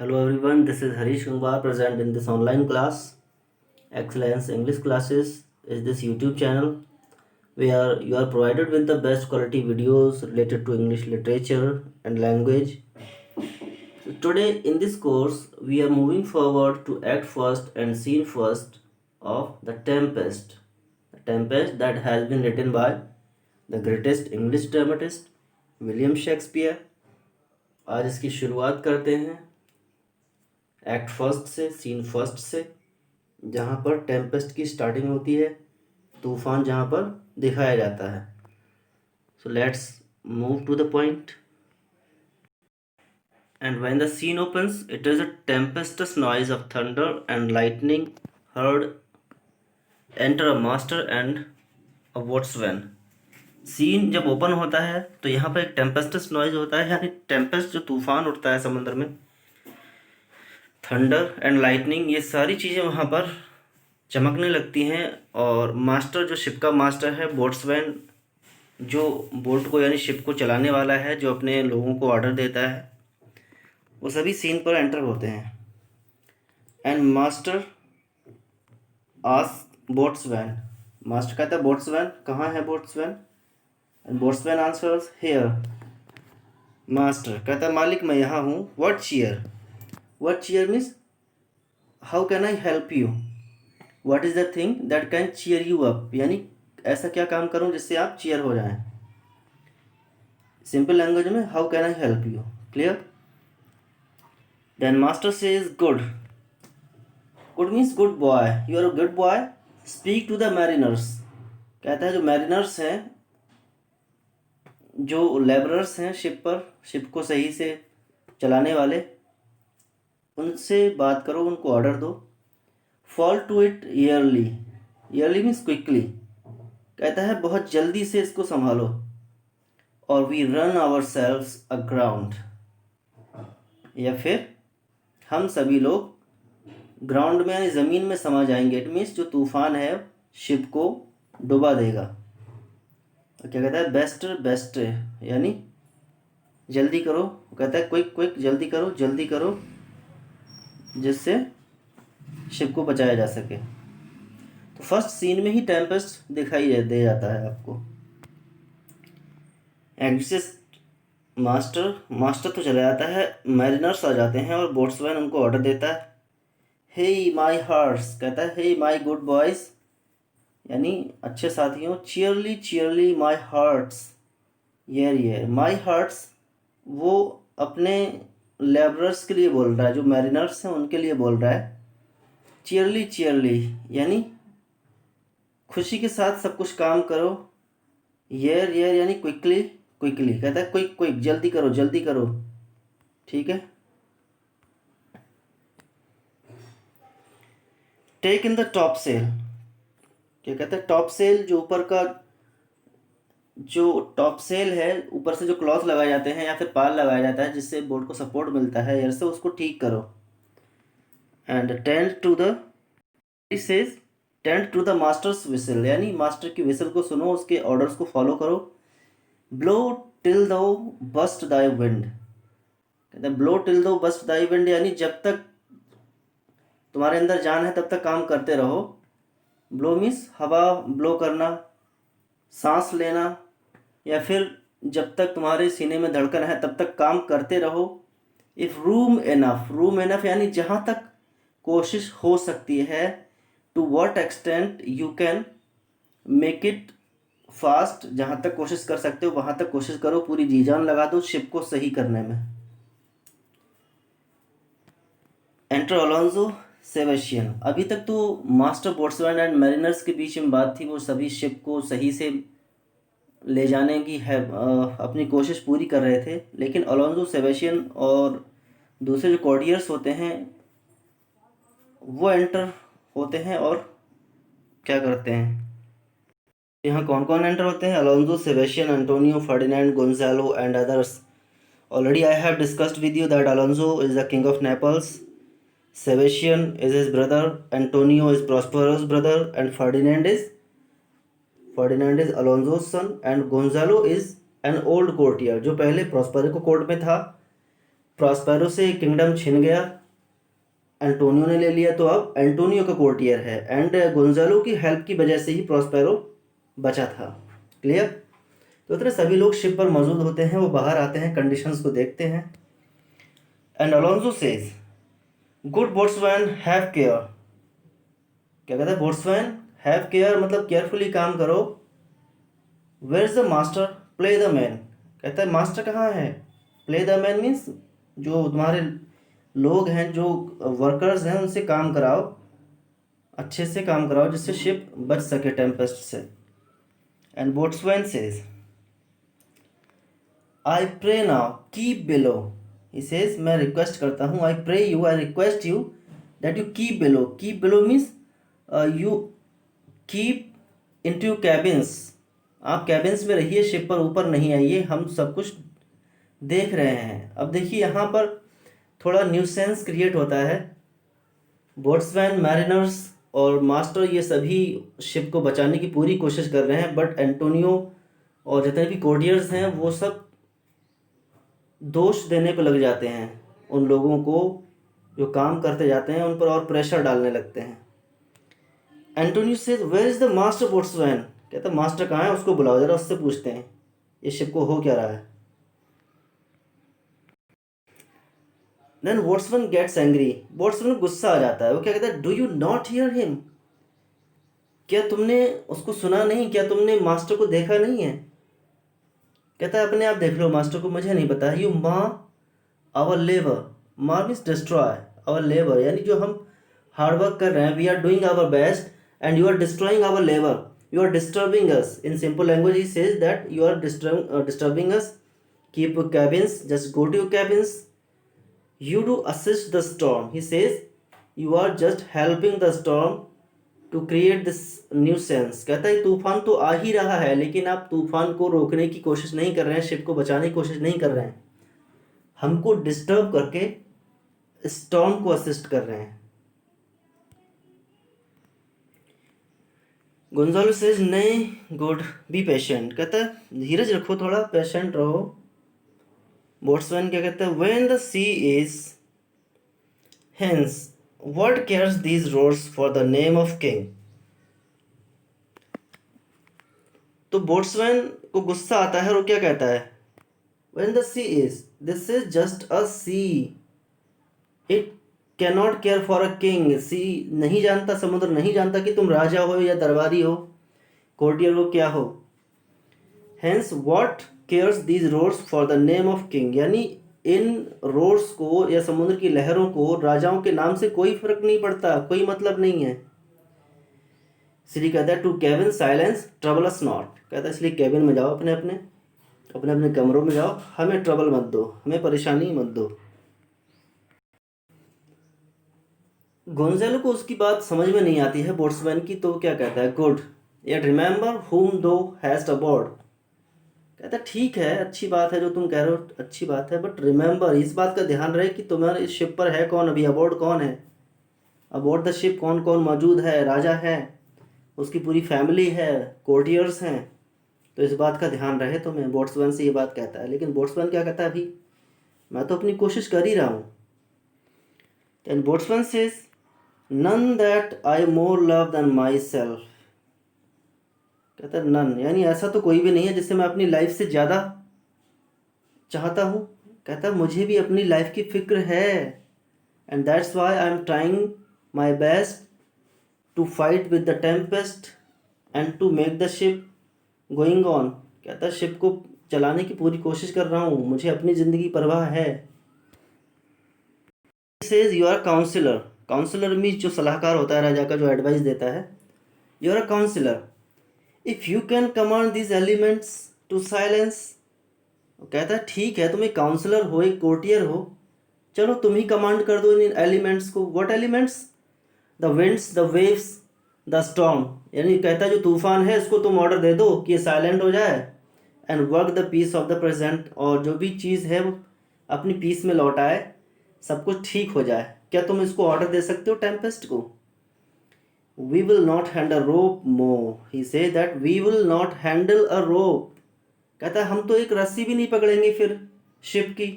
Hello everyone, this is Harish Kumar present in this online class. Excellence English Classes is this YouTube channel where you are provided with the best quality videos related to English literature and language. So today in this course, we are moving forward to Act First and Scene First of The Tempest. The Tempest that has been written by the greatest English dramatist William Shakespeare. आज इसकी शुरुआत करते हैं act first से, scene first से, जहाँ पर Tempest की स्टार्टिंग होती है, तूफान जहाँ पर दिखाया जाता है. So let's move to the point. And when the scene opens it is a tempestuous noise of thunder and lightning heard enter a master and a boatswain. Scene जब ओपन होता है तो यहाँ पर एक टेम्पेस्टस नॉइज होता है, यानी टेम्पेस्ट जो तूफान उठता है समुद्र में, थंडर एंड लाइटनिंग, ये सारी चीज़ें वहाँ पर चमकने लगती हैं. और मास्टर, जो शिप का मास्टर है, बोट्समैन जो बोट को यानी शिप को चलाने वाला है, जो अपने लोगों को ऑर्डर देता है, वो सभी सीन पर एंटर होते हैं. And master ask boatswain, master कहता है बोट्समैन कहाँ है boatswain. And boatswain answers here. Master कहता है मालिक मैं यहाँ हूँ. What cheer. What cheer means how can I help you. What is the thing that can cheer you up, यानी ऐसा क्या काम करूँ जिससे आप चीयर हो जाएं. सिंपल लैंग्वेज में how can I help you. Clear. Then master says good. Good means good boy, you are a good boy. Speak to the mariners. कहता है जो मैरिनर्स हैं, जो लेबरर्स हैं शिप पर, शिप को सही से चलाने वाले, उनसे बात करो, उनको ऑर्डर दो. Fall to it yarely. Yarely means quickly. कहता है बहुत जल्दी से इसको संभालो. और we run ourselves aground, या फिर हम सभी लोग ग्राउंड में यानी ज़मीन में समा जाएंगे. इट मीन्स जो तूफान है शिप को डुबा देगा. क्या कहता है बेस्ट बेस्ट, यानी जल्दी करो. कहता है क्विक क्विक, जल्दी करो जल्दी करो, जिससे शिप को बचाया जा सके. तो फर्स्ट सीन में ही टेम्पेस्ट दिखाई दे जाता है आपको. एग्जिस्ट मास्टर तो चला जाता है, मैरिनर्स आ जाते हैं और बोट्समैन उनको ऑर्डर देता है. Hey my hearts. कहता है हे माय गुड बॉयज, यानी अच्छे साथियों. चीयरली चीयरली माय हार्ट्स. ये माय हार्ट्स वो अपने लेबरर्स के लिए बोल रहा है, जो मैरिनर्स हैं उनके लिए बोल रहा है. चीयरली चीयरली यानी खुशी के साथ सब कुछ काम करो. येर यानी क्विकली क्विकली. कहता है क्विक क्विक, जल्दी करो जल्दी करो. ठीक है. Take in the topsail. क्या कहता है टॉप सेल, जो ऊपर का जो टॉप सेल है, ऊपर से जो क्लॉथ लगाए जाते हैं या फिर पाल लगाया जाता है जिससे बोट को सपोर्ट मिलता है एयर से, उसको ठीक करो. And tend to the says tend to the master's whistle, यानी मास्टर की विसल को सुनो, उसके ऑर्डर्स को फॉलो करो. Blow till thou burst thy wind. कहते हैं blow till thou burst thy wind, यानी जब तक तुम्हारे अंदर जान है तब तक काम करते रहो. ब्लो मीन्स हवा ब्लो करना, सांस लेना, या फिर जब तक तुम्हारे सीने में धड़कन है तब तक काम करते रहो. इफ़ रूम इनफ यानी जहाँ तक कोशिश हो सकती है. To what extent you can make it fast, जहाँ तक कोशिश कर सकते हो वहाँ तक कोशिश करो, पूरी जी जान लगा दो शिप को सही करने में. Enter Alonso Sebastian. अभी तक तो मास्टर बोट्समैन एंड मैरिनर्स के बीच में बात थी, वो सभी शिप को सही से ले जाने की है अपनी कोशिश पूरी कर रहे थे. लेकिन अलोंजो सेबेस्टियन और दूसरे जो कॉर्डियर्स होते हैं वो एंटर होते हैं और क्या करते हैं. यहाँ कौन कौन एंटर होते हैं. Alonso Sebastian, Antonio, Ferdinand, Gonzalo and others. Already I have discussed with you that Alonso is the king of Naples, Sebastian is his brother, Antonio is Prospero's brother, and Ferdinand is Alonso's son, and Gonzalo is an old courtier जो पहले Prospero को court में था. Prospero से kingdom छिन गया, Antonio ने ले लिया, तो अब एंटोनियो का कोर्टियर है, एंड गोंजालो की हेल्प की वजह से ही प्रॉस्पेरो बचा था। क्लियर? तो इतने सभी लोग शिप पर मौजूद होते हैं, वो बाहर आते हैं, कंडीशंस को देखते हैं। And Alonso says good boatswain have care. क्या कहता है? बोट्समैन हैव केयर मतलब केयरफुली काम करो। Where is the master? Play the man. कहता है मास्टर कहाँ है? प्ले द मैन मीन्स जो तुम्हारे लोग हैं, जो वर्कर्स हैं, उनसे काम कराओ, अच्छे से काम कराओ, जिससे शिप बच सके टेम्पेस्ट से। And boatswain says I pray now keep below. He says मैं रिक्वेस्ट करता हूँ, I pray you, I request you that you keep below. Keep below means you keep into your cabins. आप cabins में रहिए, ship पर ऊपर नहीं आइए, हम सब कुछ देख रहे हैं। अब देखिए यहाँ पर थोड़ा न्यूसेंस क्रिएट होता है। बोट्समैन, मैरिनर्स और मास्टर ये सभी शिप को बचाने की पूरी कोशिश कर रहे हैं, बट एंटोनियो और जितने भी कोर्टियर्स हैं वो सब दोष देने को लग जाते हैं उन लोगों को जो काम करते जाते हैं, उन पर और प्रेशर डालने लगते हैं। Antonio says where is the master boatswain. कहता मास्टर कहाँ है, उसको बुलाओ जरा, उससे पूछते हैं ये शिप को हो क्या रहा है। Then boatswain gets angry. Boatswain गुस्सा आ जाता है। वो क्या कहता है? Do you not hear him? क्या तुमने उसको सुना नहीं? क्या तुमने मास्टर को देखा नहीं है? कहता है अपने आप देख लो मास्टर को, मुझे नहीं पता। You mar our labour. Mar means destroy our labour, यानी जो हम हार्ड वर्क कर रहे हैं, we are doing our best and you are destroying our labour, you are disturbing us. In simple language he says that you are disturbing us, keep cabins, just go to your cabins, you do assist the storm. He says you are just helping the storm to create this nuisance. कहता है तूफान तो आ ही रहा है, लेकिन आप तूफान को रोकने की कोशिश नहीं कर रहे हैं, शिप को बचाने की कोशिश नहीं कर रहे हैं, हमको डिस्टर्ब करके स्टॉर्म को असिस्ट कर रहे हैं। गोंजालो सेज नहीं, गुड बी पेशेंट। कहता है धीरज रखो, थोड़ा पेशेंट रहो। बोट्समैन क्या कहता है? When the sea is hence what cares these roarers for the name of king. तो बोट्समैन को गुस्सा आता है और वो क्या कहता है? When the sea is, this is just a sea, it cannot care for a king. Sea नहीं जानता, समुद्र नहीं जानता कि तुम राजा हो या दरबारी हो, कोर्टियर हो, क्या हो। Hence what cares these roarers for the name of king, यानी इन रोड्स को या समुद्र की लहरों को राजाओं के नाम से कोई फर्क नहीं पड़ता, कोई मतलब नहीं है। श्री कहता है to cabin silence trouble us not. कहता है इसलिए केबिन में जाओ, अपने अपने अपने अपने कमरों में जाओ, हमें ट्रबल मत दो, हमें परेशानी मत दो। गोंजालो को उसकी बात समझ में नहीं आती है बोट्समैन की, तो क्या कहता है? गुड येट रिमेंबर हुम दो हैस्ट अबॉर्ड। कहता है ठीक है, अच्छी बात है जो तुम कह रहे हो, अच्छी बात है, बट रिमेंबर, इस बात का ध्यान रहे कि तुम्हारे इस शिप पर है कौन, अभी अबॉर्ड कौन है, अबॉर्ड द शिप कौन कौन मौजूद है। राजा है, उसकी पूरी फैमिली है, कोर्टियर्स हैं, तो इस बात का ध्यान रहे तुम्हें। बोट्समैन से ये बात कहता है, लेकिन बोट्समैन क्या कहता है? अभी मैं तो अपनी कोशिश कर ही रहा हूँ। Then boatswain says none that I more love than myself. कहता है नन, यानी ऐसा तो कोई भी नहीं है जिससे मैं अपनी लाइफ से ज़्यादा चाहता हूँ। कहता है मुझे भी अपनी लाइफ की फिक्र है, and that's why I am trying my best to fight with the tempest and to make the ship going on. कहता है शिप को चलाने की पूरी कोशिश कर रहा हूँ, मुझे अपनी ज़िंदगी परवाह है। Says you are counsellor. Counsellor means जो सलाहकार होता है राजा का, जो एडवाइस देता है। You are a counsellor, if you can command this elements to silence. कहता है ठीक है, तुम एक काउंसलर हो, एक कोर्टियर हो, चलो तुम ही कमांड कर दो इन एलिमेंट्स को। What elements? The winds, the waves, the storm. यानी कहता है जो तूफान है इसको तुम ऑर्डर दे दो कि ये साइलेंट हो जाए, and work the peace of the present, और जो भी चीज़ है वो अपनी पीस में लौट आए, सब कुछ ठीक हो जाए। क्या तुम इसको ऑर्डर दे सकते हो टेम्पेस्ट को? We will not handle rope more. He say that we will not handle a rope. कहता है हम तो एक रस्सी भी नहीं पकड़ेंगे फिर शिप की,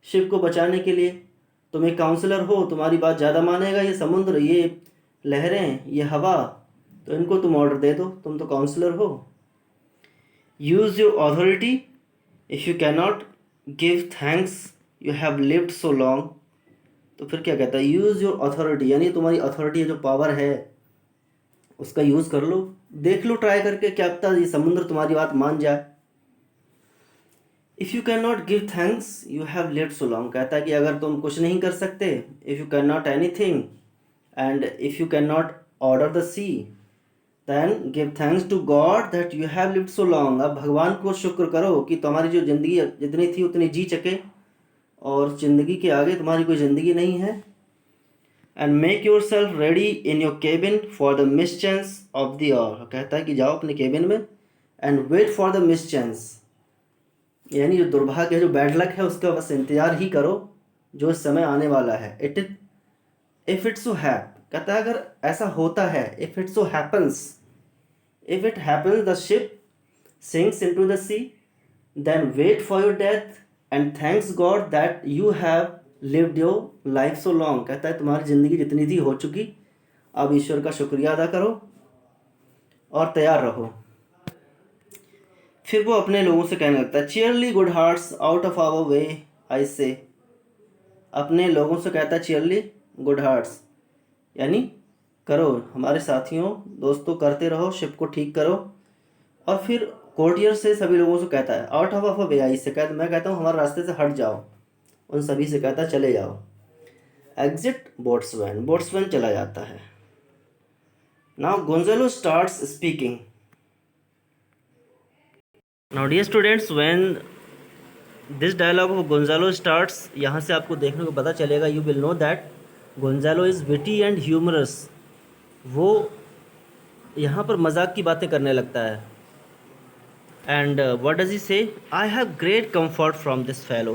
शिप को बचाने के लिए। तुम एक काउंसलर हो, तुम्हारी बात ज़्यादा मानेगा ये समुद्र, ये लहरें, ये हवा, तो इनको तुम ऑर्डर दे दो, तुम तो काउंसलर हो। Use your authority if you can not give thanks you have lived so long. तो फिर क्या कहता है, यूज़ योर अथॉरिटी, यानी तुम्हारी अथॉरिटी जो पावर है उसका यूज़ कर लो, देख लो ट्राई करके, क्या पता ये समुद्र तुम्हारी बात मान जाए। If you can not give thanks you have lived so long, कहता है कि अगर तुम कुछ नहीं कर सकते, if you can not anything and if you can not order the sea then give thanks to God that you have lived so long. अब भगवान को शुक्र करो कि तुम्हारी जो ज़िंदगी जितनी थी उतनी जी चके, और ज़िंदगी के आगे तुम्हारी कोई ज़िंदगी नहीं है। And make yourself ready in your cabin for the mischance of the hour, कहता है कि जाओ अपने केबिन में and wait for the mischance, यानी जो दुर्भाग्य है, जो बैड लक है, उसका बस इंतज़ार ही करो जो इस समय आने वाला है। इफ़ इट सो हैप, कहता है अगर ऐसा होता है, if it so happens, if it happens the ship sinks into the sea then wait for your death and thanks God that you have lived your life so long. कहता है तुम्हारी ज़िंदगी जितनी थी हो चुकी, अब ईश्वर का शुक्रिया अदा करो और तैयार रहो। फिर वो अपने लोगों से कहने लगता है, cheerly good hearts out of our way I say. अपने लोगों से कहता है चीयरली गुड हार्ट्स, यानी करो हमारे साथियों, दोस्तों, करते रहो, शिप को ठीक करो। और फिर कोर्टियर से सभी लोगों से कहता है, out of our way I से, कहता मैं कहता हूँ हमारे रास्ते से हट जाओ, उन सभी से कहता है चले जाओ। एग्जिट बोट्सवैन, बोट्सवैन चला जाता है। Now Gonzalo starts speaking. Now dear students, when this dialogue of Gonzalo starts, यहाँ से आपको देखने को पता चलेगा, you will know that Gonzalo is witty and humorous. वो यहाँ पर मजाक की बातें करने लगता है। एंड व्हाट डज ही से, I have great comfort from this fellow.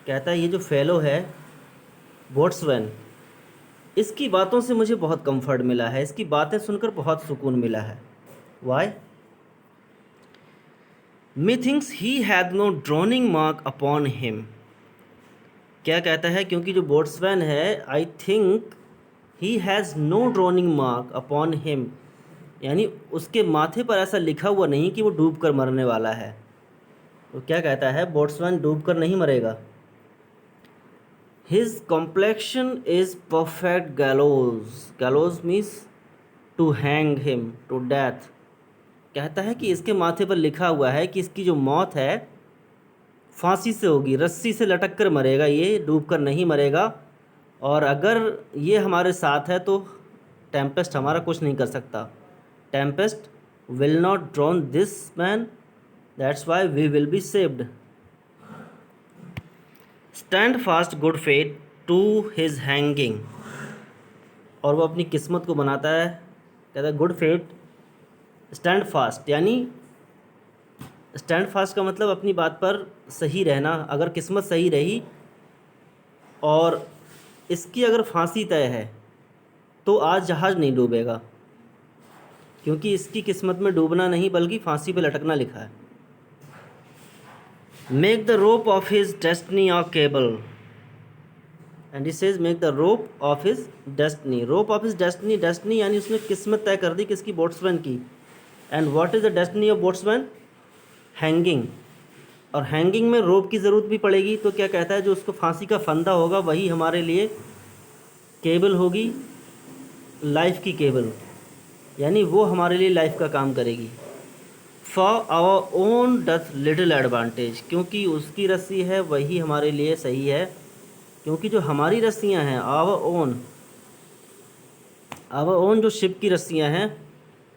कहता है ये जो फेलो है बोट्सवैन, इसकी बातों से मुझे बहुत कंफर्ट मिला है, इसकी बातें सुनकर बहुत सुकून मिला है। Y? Methinks he had no drowning mark upon him। क्या कहता है, क्योंकि जो बोट्सवैन है, I think he has no drowning mark upon him, यानी उसके माथे पर ऐसा लिखा हुआ नहीं कि वो डूब कर मरने वाला है। तो क्या कहता है, बोट्सवैन डूब कर नहीं मरेगा। His complexion is perfect gallows, gallows means to hang him to death. कहता है कि इसके माथे पर लिखा हुआ है कि इसकी जो मौत है फांसी से होगी, रस्सी से लटक कर मरेगा, ये डूब कर नहीं मरेगा। और अगर ये हमारे साथ है तो टेम्पेस्ट हमारा कुछ नहीं कर सकता। Tempest will not drown this man, that's why we will be saved. Stand fast good fate to his hanging, और वो अपनी किस्मत को बनाता है। कहता है गुड फेट, स्टैंड फास्ट, यानी स्टैंड फास्ट का मतलब अपनी बात पर सही रहना। अगर किस्मत सही रही और इसकी अगर फांसी तय है तो आज जहाज़ नहीं डूबेगा, क्योंकि इसकी किस्मत में डूबना नहीं बल्कि फांसी पे लटकना लिखा है। Make the rope of his destiny our cable, and he says make the rope of his destiny. Rope of his destiny, destiny यानी उसने किस्मत तय कर दी किसकी, बोट्सवैन की। And what is the destiny of boatswain, hanging. और hanging में रोप की ज़रूरत भी पड़ेगी, तो क्या कहता है, जो उसको फांसी का फंदा होगा वही हमारे लिए केबल होगी, लाइफ की केबल, यानी वो हमारे लिए लाइफ का काम करेगी। For our own doth little advantage, क्योंकि उसकी रस्सी है वही हमारे लिए सही है, क्योंकि जो हमारी रस्सियाँ हैं आवर ओन जो शिप की रस्सियाँ हैं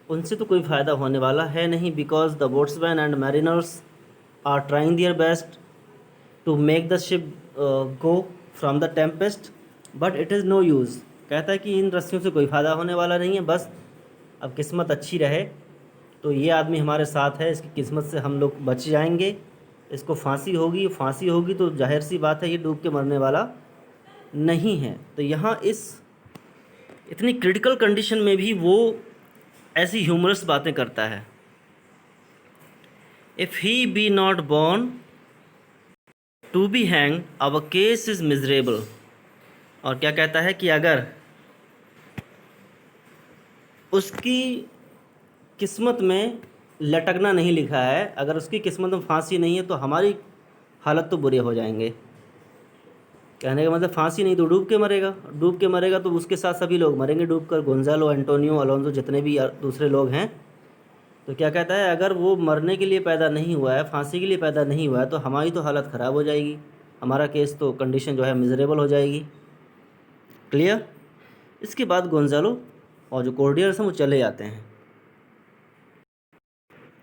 उनसे तो कोई फ़ायदा होने वाला है नहीं। Because the boatswain and mariners are trying their best to make the ship go from the tempest but it is no use. कहता है कि इन रस्सियों से कोई फ़ायदा होने वाला नहीं है, बस अब किस्मत अच्छी रहे तो ये आदमी हमारे साथ है, इसकी किस्मत से हम लोग बच जाएंगे। इसको फांसी होगी तो जाहिर सी बात है ये डूब के मरने वाला नहीं है। तो यहाँ इस इतनी क्रिटिकल कंडीशन में भी वो ऐसी ह्यूमरस बातें करता है। If he be not born to be hang our case is miserable. और क्या कहता है कि अगर उसकी किस्मत में लटकना नहीं लिखा है, अगर उसकी किस्मत में फांसी नहीं है तो हमारी हालत तो बुरे हो जाएंगे। कहने का मतलब फांसी नहीं तो डूब के मरेगा, डूब के मरेगा तो उसके साथ सभी लोग मरेंगे डूब कर, गोंजालो, एंटोनियो, अलोंसो, जितने भी दूसरे लोग हैं। तो क्या कहता है, अगर वो मरने के लिए पैदा नहीं हुआ है, फांसी के लिए पैदा नहीं हुआ है, तो हमारी तो हालत ख़राब हो जाएगी, हमारा केस तो कंडीशन जो है मिजरेबल हो जाएगी। क्लियर। इसके बाद गोंजालो और जो कोर्डियर्स हैं वो चले जाते हैं।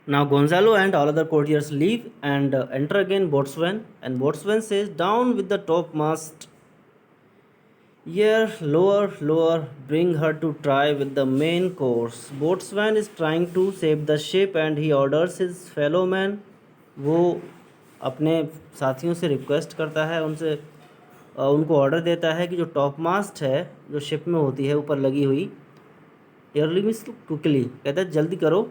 Now Gonzalo and all other courtiers leave and enter again Boatswain, and Boatswain says, "Down with the topmast. Here, lower, lower, bring her to try with the main course." Boatswain is trying to save the ship and he orders his fellow men. वो अपने साथियों से request करता है, उनसे उनको order देता है कि जो टॉप मास्ट है जो शिप में होती है ऊपर लगी हुई, एयरली मीन्स क्विकली, कहता है जल्दी करो,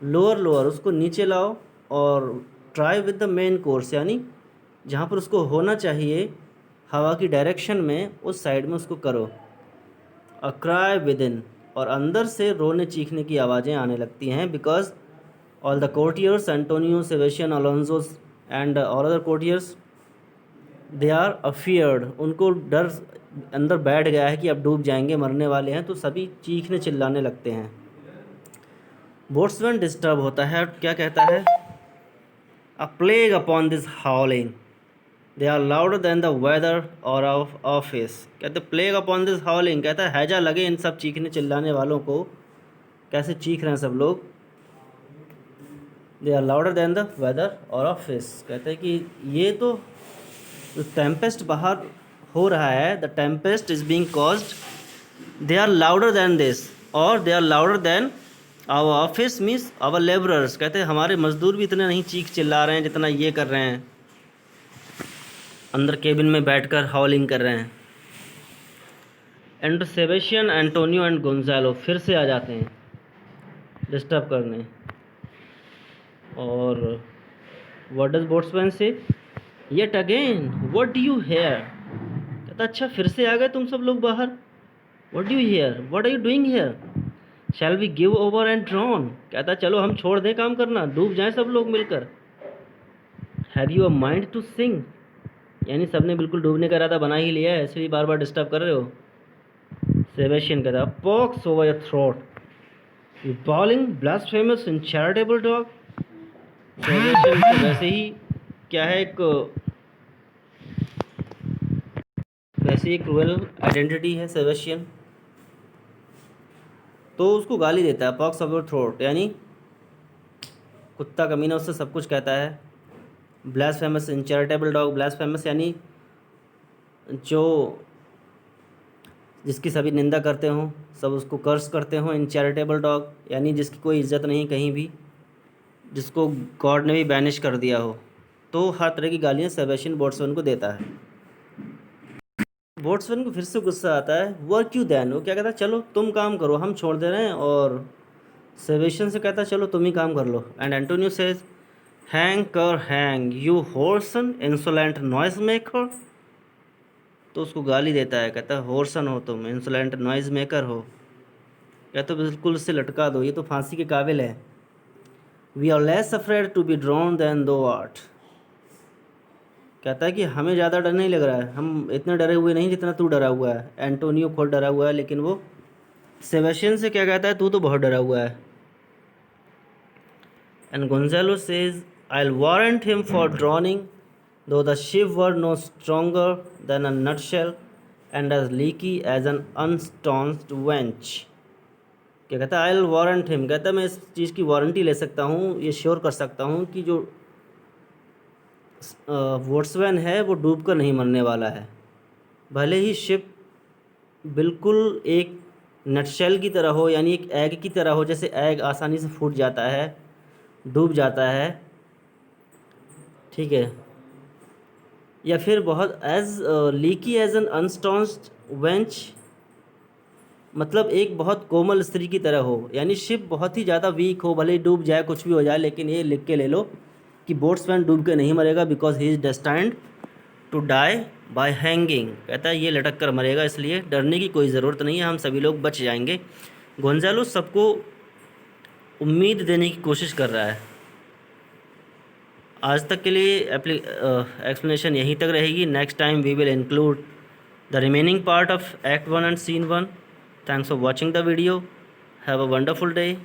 लोअर लोअर उसको नीचे लाओ, और try with the main course, यानी जहाँ पर उसको होना चाहिए हवा की डायरेक्शन में, उस साइड में उसको करो। अ क्राई विद इन, और अंदर से रोने चीखने की आवाज़ें आने लगती हैं, because all the courtiers, Antonio, Sebastian, Alonso and all other courtiers, they are afeard, उनको डर अंदर बैठ गया है कि अब डूब जाएंगे, मरने वाले हैं, तो सभी चीखने चिल्लाने लगते हैं। बोट्सवैन डिस्टर्ब होता है, क्या कहता है, a plague upon this howling, they are louder than the weather or of office. कहते प्लेग अपॉन दिस हाउलिंग, कहता है हैजा लगे इन सब चीखने चिल्लाने वालों को, कैसे चीख रहे हैं सब लोग। They are louder than the weather or office, कहते हैं कि ये तो जो टेम्पेस्ट बाहर हो रहा है, the tempest is being caused, they are louder than this, और they are louder than our office means our labourers. कहते हैं हमारे मजदूर भी इतने नहीं चीख चिल्ला रहे हैं जितना ये कर रहे हैं, अंदर केबिन में बैठकर हाउलिंग कर रहे हैं। And Sebastian, Antonio and Gonzalo फिर से आ जाते हैं डिस्टर्ब करने। और what does boatswain say, yet again what do you here. कहता अच्छा फिर से आ गए तुम सब लोग बाहर, what do you here, what are you doing here, shall we give over and drown. कहता चलो हम छोड़ दें काम करना, डूब जाएं सब लोग मिलकर। Have you a mind to sing, यानी सबने बिल्कुल डूबने का इरादा बना ही लिया है, इसलिए बार बार डिस्टर्ब कर रहे हो। सेबेस्टियन कहता pox over your throat, you bowling blasphemous in charitable dog. Sebastian तो वैसे ही क्या है, एक वैसे ही क्रूएल आइडेंटिटी है सेबेस्टियन, तो उसको गाली देता है, पॉक्स ओवर थ्रोट, यानी कुत्ता कमीना, उससे सब कुछ कहता है। ब्लास्फेमस इन चैरिटेबल डॉग, ब्लास्फेमस यानी जो जिसकी सभी निंदा करते हों, सब उसको कर्स करते हों। इन चैरिटेबल डॉग यानी जिसकी कोई इज्जत नहीं कहीं भी, जिसको गॉड ने भी बैनिश कर दिया हो। तो हर तरह की गालियाँ सेबेस्टियन बोट्सवैन को देता है। बोट्सवैन को फिर से गुस्सा आता है, वर्क यू दैन, वो क्या कहता है चलो तुम काम करो, हम छोड़ दे रहे हैं। और सेबेस्टियन से कहता है चलो तुम ही काम कर लो। And Antonio says, hang cur hang you whoreson insolent noise maker. तो उसको गाली देता है, कहता है हॉर्सन हो तुम, इंसोलेंट नॉइज मेकर हो, कहते बिल्कुल उससे लटका दो, ये तो फांसी के काबिल है। We are less afraid to be drowned than thou art. कहता है कि हमें ज़्यादा डर नहीं लग रहा है, हम इतने डरे हुए नहीं जितना तू डरा हुआ है। एंटोनियो खुद डरा हुआ है, लेकिन वो सेबेस्टियन से क्या कहता है, तू तो बहुत डरा हुआ है। And Gonzalo says, I will warrant him for drowning though the ship were no stronger than a nutshell and as leaky as an unstaunched wench। क्या कहता है, आई विल वारंट हिम, कहता है मैं इस चीज़ की वारंटी ले सकता हूँ, ये श्योर कर सकता हूँ कि जो बोट्सवैन है वो डूब कर नहीं मरने वाला है। भले ही शिप बिल्कुल एक नटशेल की तरह हो, यानी एक एग की तरह हो, जैसे एग आसानी से फूट जाता है, डूब जाता है, ठीक है, या फिर बहुत एज लीकी एज एन अनस्टॉन्स्ड वेंच, मतलब एक बहुत कोमल स्त्री की तरह हो, यानी शिप बहुत ही ज़्यादा वीक हो, भले ही डूब जाए कुछ भी हो जाए, लेकिन ये लिख के ले लो कि बोट्सवैन डूब के नहीं मरेगा, because he is destined to die by hanging, कहता है ये लटक कर मरेगा, इसलिए डरने की कोई ज़रूरत नहीं है, हम सभी लोग बच जाएंगे। गोंजालो सबको उम्मीद देने की कोशिश कर रहा है। आज तक के लिए एक्सप्लेनेशन यहीं तक रहेगी। Next time we will include the remaining part of act 1 and scene 1। Thanks for watching the video. Have a wonderful day.